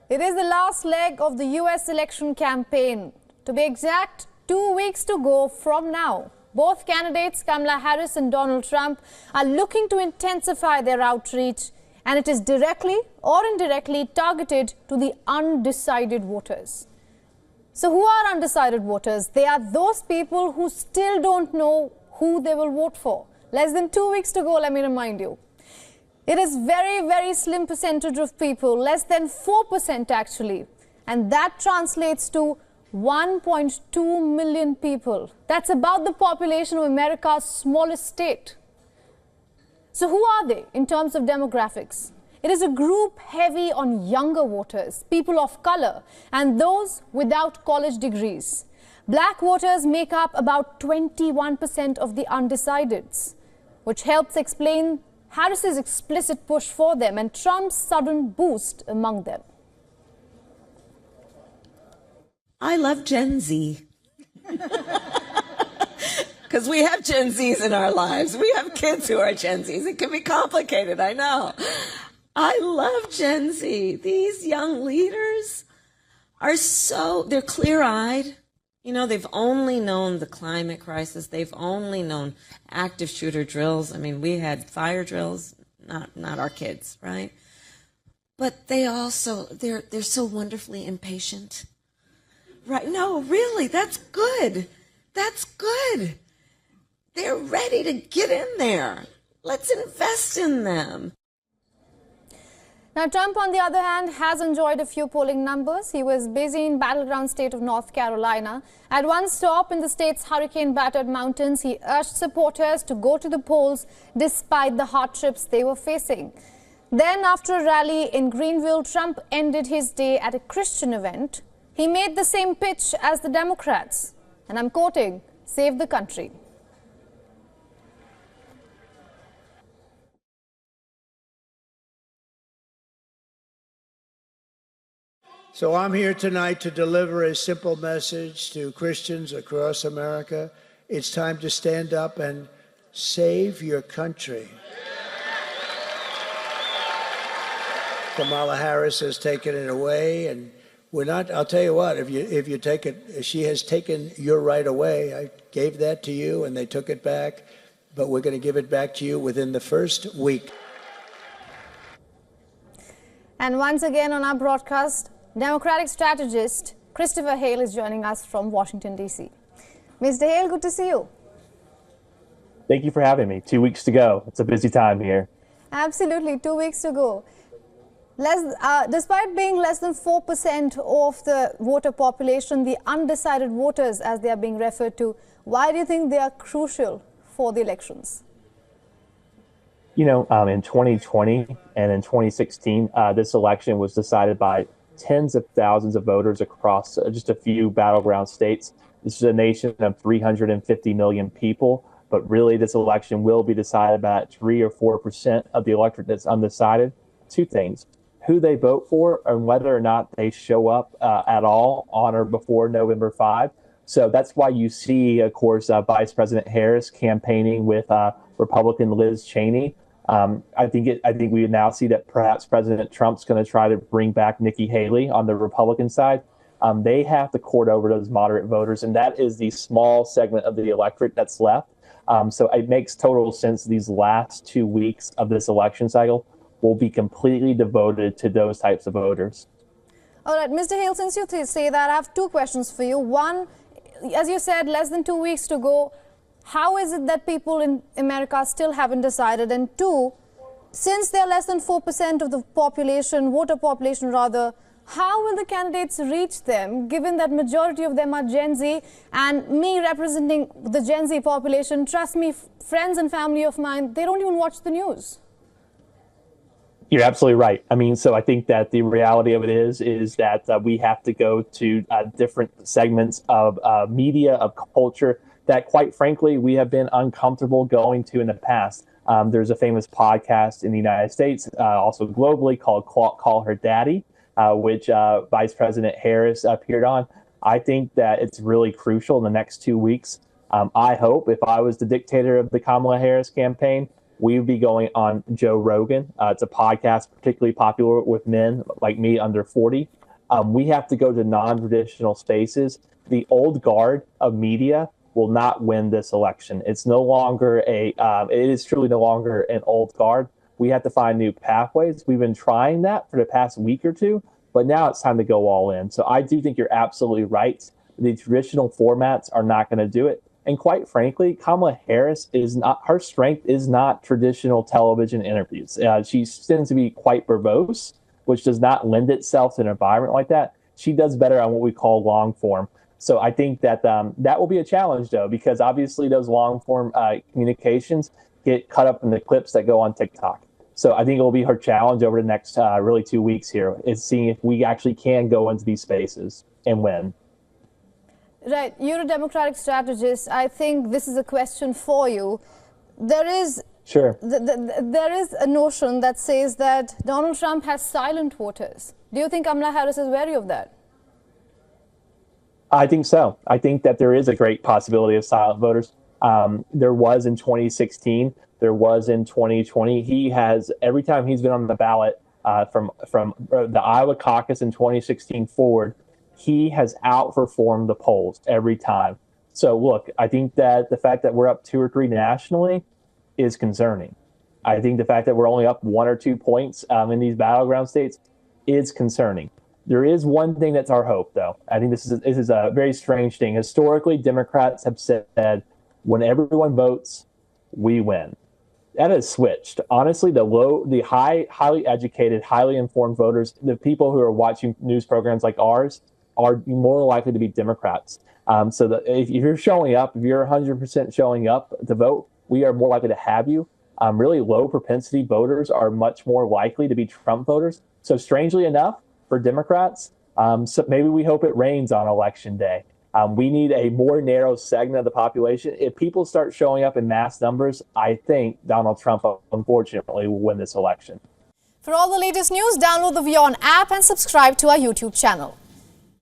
It is the last leg of the US election campaign. To be exact, 2 weeks to go from now. Both candidates, Kamala Harris and Donald Trump, are looking to intensify their outreach, and it is directly or indirectly targeted to the undecided voters. So who are undecided voters? They are those people who still don't know who they will vote for. Less than 2 weeks to go, let me remind you. It is very slim percentage of people, less than 4% actually. And that translates to 1.2 million people. That's about the population of America's smallest state. So who are they in terms of demographics? It is a group heavy on younger voters, people of color, and those without college degrees. Black voters make up about 21% of the undecideds, which helps explain Harris's explicit push for them and Trump's sudden boost among them. I love Gen Z. Because we have Gen Zs in our lives. We have kids who are Gen Zs. It can be complicated, I know. I love Gen Z. These young leaders are they're clear-eyed. You know, they've only known the climate crisis. They've only known active shooter drills. I mean, we had fire drills, not our kids, right? But they also, they're so wonderfully impatient. Right? No, really, that's good. That's good. They're ready to get in there. Let's invest in them. Now, Trump, on the other hand, has enjoyed a few polling numbers. He was busy in battleground state of North Carolina. At one stop in the state's hurricane-battered mountains, he urged supporters to go to the polls despite the hardships they were facing. Then, after a rally in Greenville, Trump ended his day at a Christian event. He made the same pitch as the Democrats, and I'm quoting, "Save the country." So I'm here tonight to deliver a simple message to Christians across America. It's time to stand up and save your country. Kamala Harris has taken it away, and I'll tell you what, if you take it, she has taken your right away. I gave that to you and they took it back, but we're going to give it back to you within the first week. And once again on our broadcast, Democratic strategist Christopher Hale is joining us from Washington, D.C. Mr. Hale, good to see you. Thank you for having me. 2 weeks to go. It's a busy time here. Absolutely, 2 weeks to go. Despite being less than 4% of the voter population, the undecided voters, as they are being referred to, why do you think they are crucial for the elections? You know, in 2020 and in 2016, this election was decided by tens of thousands of voters across just a few battleground states. This is a nation of 350 million people, but really this election will be decided by 3 or 4% of the electorate that's undecided. Two things: who they vote for and whether or not they show up at all on or before November 5. So that's why you see, of course, Vice President Harris campaigning with Republican Liz Cheney. I think we now see that perhaps President Trump's going to try to bring back Nikki Haley on the Republican side. They have to court over those moderate voters, and that is the small segment of the electorate that's left. So it makes total sense these last 2 weeks of this election cycle will be completely devoted to those types of voters. All right, Mr. Hale, since you say that, I have two questions for you. One, as you said, less than 2 weeks to go. How is it that people in America still haven't decided? And two, since they're less than 4% of the population, voter population rather, how will the candidates reach them, given that majority of them are Gen Z? And me representing the Gen Z population, trust me, friends and family of mine, they don't even watch the news. You're absolutely right. I mean, so I think that the reality of it is that we have to go to different segments of media, of culture, that quite frankly, we have been uncomfortable going to in the past. There's a famous podcast in the United States, also globally, called Call Her Daddy, which Vice President Harris appeared on. I think that it's really crucial in the next 2 weeks. I hope, if I was the dictator of the Kamala Harris campaign, we would be going on Joe Rogan. It's a podcast particularly popular with men like me under 40. We have to go to non-traditional spaces. The old guard of media will not win this election. It's no longer it is truly no longer an old guard. We have to find new pathways. We've been trying that for the past week or two, but now it's time to go all in. So I do think you're absolutely right. The traditional formats are not going to do it. And quite frankly, Kamala Harris her strength is not traditional television interviews. She tends to be quite verbose, which does not lend itself to an environment like that. She does better on what we call long form. So I think that that will be a challenge, though, because obviously those long form communications get cut up in the clips that go on TikTok. So I think it will be her challenge over the next really 2 weeks here is seeing if we actually can go into these spaces and win. Right. You're a Democratic strategist. I think this is a question for you. There is there is a notion that says that Donald Trump has silent voters. Do you think Kamala Harris is wary of that? I think so. I think that there is a great possibility of silent voters. There was in 2016. There was in 2020. He has, every time he's been on the ballot from the Iowa caucus in 2016 forward, he has outperformed the polls every time. So look, I think that the fact that we're up 2 or 3 nationally is concerning. I think the fact that we're only up 1 or 2 points in these battleground states is concerning. There is one thing that's our hope, though. I think this is a very strange thing. Historically, Democrats have said, when everyone votes, we win. That has switched. Honestly, the highly educated, highly informed voters, the people who are watching news programs like ours, are more likely to be Democrats. So that if you're showing up, if you're 100% showing up to vote, we are more likely to have you. Really low propensity voters are much more likely to be Trump voters. So strangely enough, for Democrats, so maybe we hope it rains on election day. We need a more narrow segment of the population. If people start showing up in mass numbers, I think Donald Trump, unfortunately, will win this election. For all the latest news, download the WION app and subscribe to our YouTube channel.